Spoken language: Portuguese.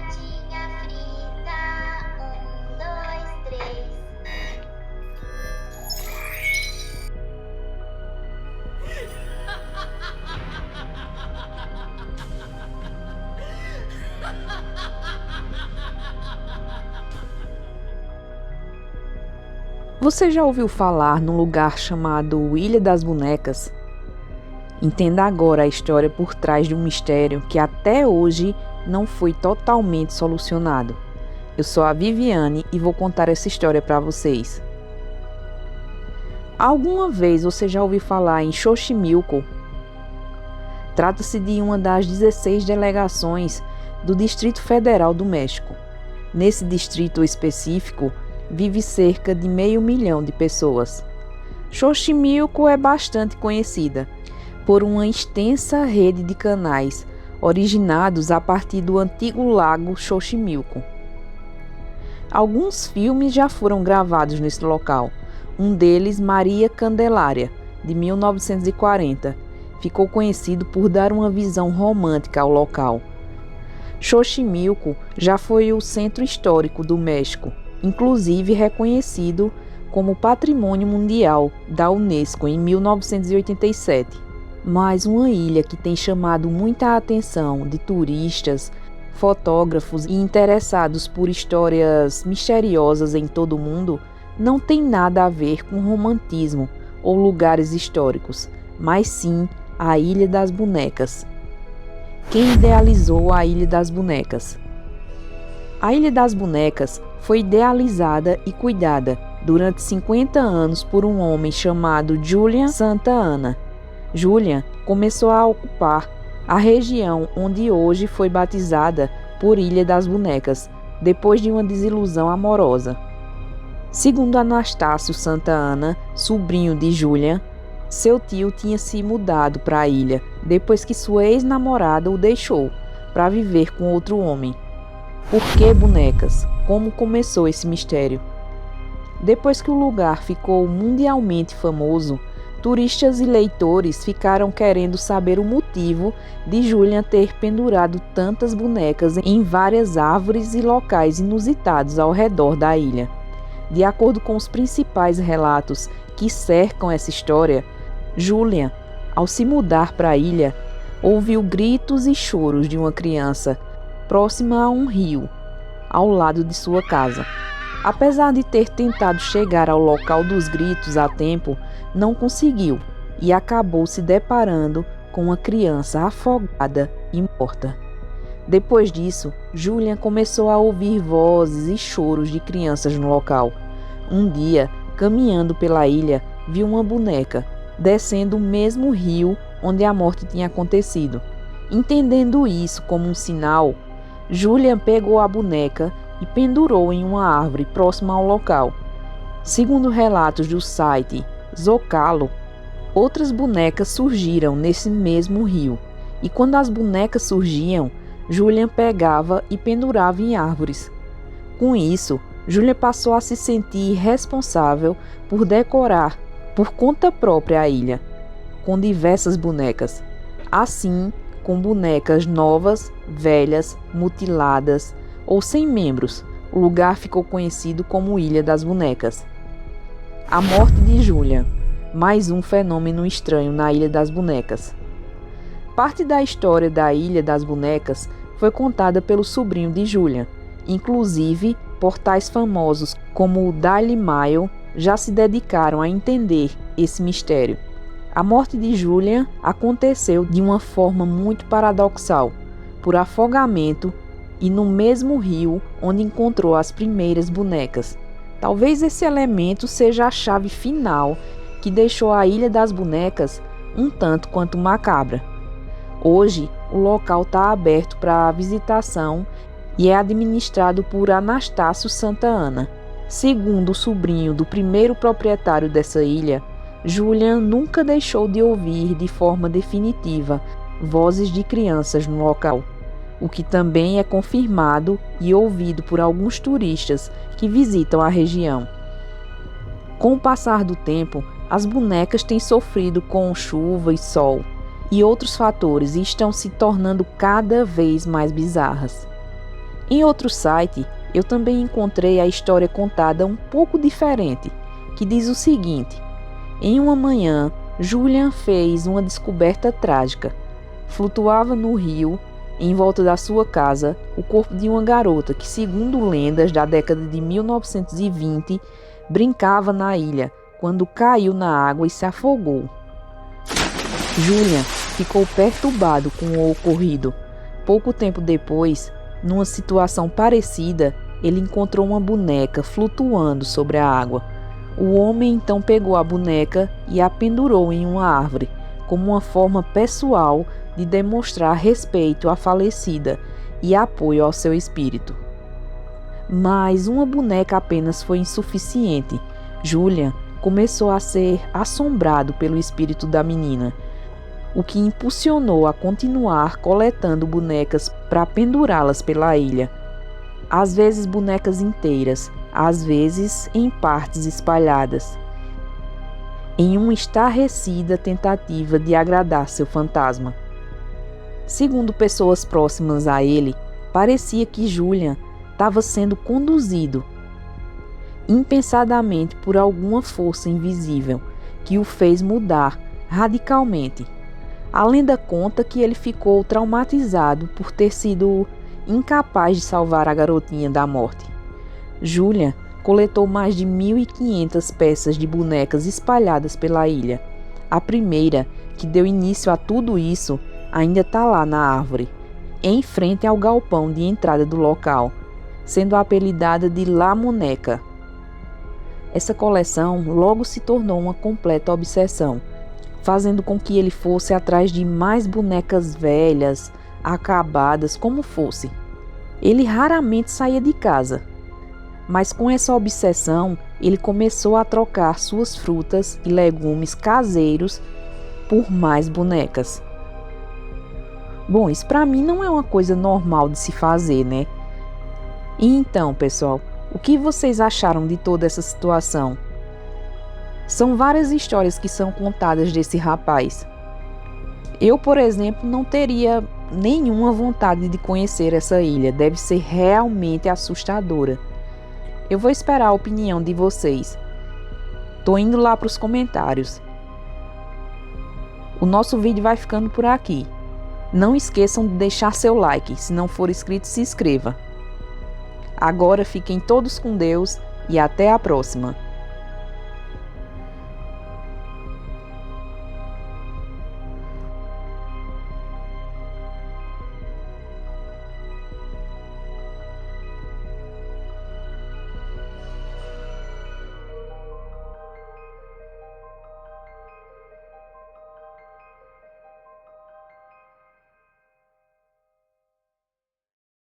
batatinha frita. Um, dois, três. Você já ouviu falar num lugar chamado Ilha das Bonecas? Entenda agora a história por trás de um mistério que até hoje não foi totalmente solucionado. Eu sou a Viviane e vou contar essa história para vocês. Alguma vez você já ouviu falar em Xochimilco? Trata-se de uma das 16 delegações do Distrito Federal do México. Nesse distrito específico, vive cerca de 500 mil de pessoas. Xochimilco é bastante conhecida por uma extensa rede de canais originados a partir do antigo lago Xochimilco. Alguns filmes já foram gravados nesse local. Um deles, Maria Candelária, de 1940, ficou conhecido por dar uma visão romântica ao local. Xochimilco já foi o centro histórico do México, inclusive reconhecido como Patrimônio Mundial da Unesco em 1987. Mas uma ilha que tem chamado muita atenção de turistas, fotógrafos e interessados por histórias misteriosas em todo o mundo não tem nada a ver com romantismo ou lugares históricos, mas sim a Ilha das Bonecas. Quem idealizou a Ilha das Bonecas? A Ilha das Bonecas foi idealizada e cuidada durante 50 anos por um homem chamado Julian Santa Anna. Julian começou a ocupar a região onde hoje foi batizada por Ilha das Bonecas, depois de uma desilusão amorosa. Segundo Anastácio Santa Anna, sobrinho de Julian, seu tio tinha se mudado para a ilha depois que sua ex-namorada o deixou para viver com outro homem. Por que bonecas? Como começou esse mistério? Depois que o lugar ficou mundialmente famoso, turistas e leitores ficaram querendo saber o motivo de Julian ter pendurado tantas bonecas em várias árvores e locais inusitados ao redor da ilha. De acordo com os principais relatos que cercam essa história, Julian, ao se mudar para a ilha, ouviu gritos e choros de uma criança próxima a um rio, ao lado de sua casa. Apesar de ter tentado chegar ao local dos gritos a tempo, não conseguiu e acabou se deparando com uma criança afogada e morta. Depois disso, Julian começou a ouvir vozes e choros de crianças no local. Um dia, caminhando pela ilha, viu uma boneca descendo o mesmo rio onde a morte tinha acontecido. Entendendo isso como um sinal, Julian pegou a boneca e pendurou em uma árvore próxima ao local. Segundo relatos do site Zocalo, outras bonecas surgiram nesse mesmo rio, e quando as bonecas surgiam, Julian pegava e pendurava em árvores. Com isso, Julian passou a se sentir responsável por decorar por conta própria a ilha, com diversas bonecas. Assim, com bonecas novas, velhas, mutiladas ou sem membros, o lugar ficou conhecido como Ilha das Bonecas. A morte de Julian, mais um fenômeno estranho na Ilha das Bonecas. Parte da história da Ilha das Bonecas foi contada pelo sobrinho de Julian. Inclusive, portais famosos como o Daily Mail já se dedicaram a entender esse mistério. A morte de Julian aconteceu de uma forma muito paradoxal, por afogamento e no mesmo rio onde encontrou as primeiras bonecas. Talvez esse elemento seja a chave final que deixou a Ilha das Bonecas um tanto quanto macabra. Hoje, o local está aberto para visitação e é administrado por Anastácio Santa Anna. Segundo o sobrinho do primeiro proprietário dessa ilha, Julian nunca deixou de ouvir de forma definitiva vozes de crianças no local, o que também é confirmado e ouvido por alguns turistas que visitam a região. Com o passar do tempo, as bonecas têm sofrido com chuva e sol e outros fatores e estão se tornando cada vez mais bizarras. Em outro site, eu também encontrei a história contada um pouco diferente, que diz o seguinte: em uma manhã, Julian fez uma descoberta trágica. Flutuava no rio, em volta da sua casa, o corpo de uma garota que, segundo lendas da década de 1920, brincava na ilha quando caiu na água e se afogou. Julian ficou perturbado com o ocorrido. Pouco tempo depois, numa situação parecida, ele encontrou uma boneca flutuando sobre a água. O homem então pegou a boneca e a pendurou em uma árvore, como uma forma pessoal de demonstrar respeito à falecida e apoio ao seu espírito. Mas uma boneca apenas foi insuficiente. Julian começou a ser assombrado pelo espírito da menina, o que impulsionou a continuar coletando bonecas para pendurá-las pela ilha. Às vezes bonecas inteiras, às vezes em partes espalhadas, em uma estarrecida tentativa de agradar seu fantasma. Segundo pessoas próximas a ele, parecia que Julian estava sendo conduzido impensadamente por alguma força invisível que o fez mudar radicalmente. A lenda conta que ele ficou traumatizado por ter sido incapaz de salvar a garotinha da morte. Julian coletou mais de 1.500 peças de bonecas espalhadas pela ilha. A primeira, que deu início a tudo isso, ainda está lá na árvore, em frente ao galpão de entrada do local, sendo apelidada de La Moneca. Essa coleção logo se tornou uma completa obsessão, fazendo com que ele fosse atrás de mais bonecas velhas, acabadas, como fosse. Ele raramente saía de casa, mas com essa obsessão, ele começou a trocar suas frutas e legumes caseiros por mais bonecas. Bom, isso para mim não é uma coisa normal de se fazer, né? E então, pessoal, o que vocês acharam de toda essa situação? São várias histórias que são contadas desse rapaz. Eu, por exemplo, não teria nenhuma vontade de conhecer essa ilha. Deve ser realmente assustadora. Eu vou esperar a opinião de vocês. Tô indo lá para os comentários. O nosso vídeo vai ficando por aqui. Não esqueçam de deixar seu like. Se não for inscrito, se inscreva. Agora fiquem todos com Deus e até a próxima.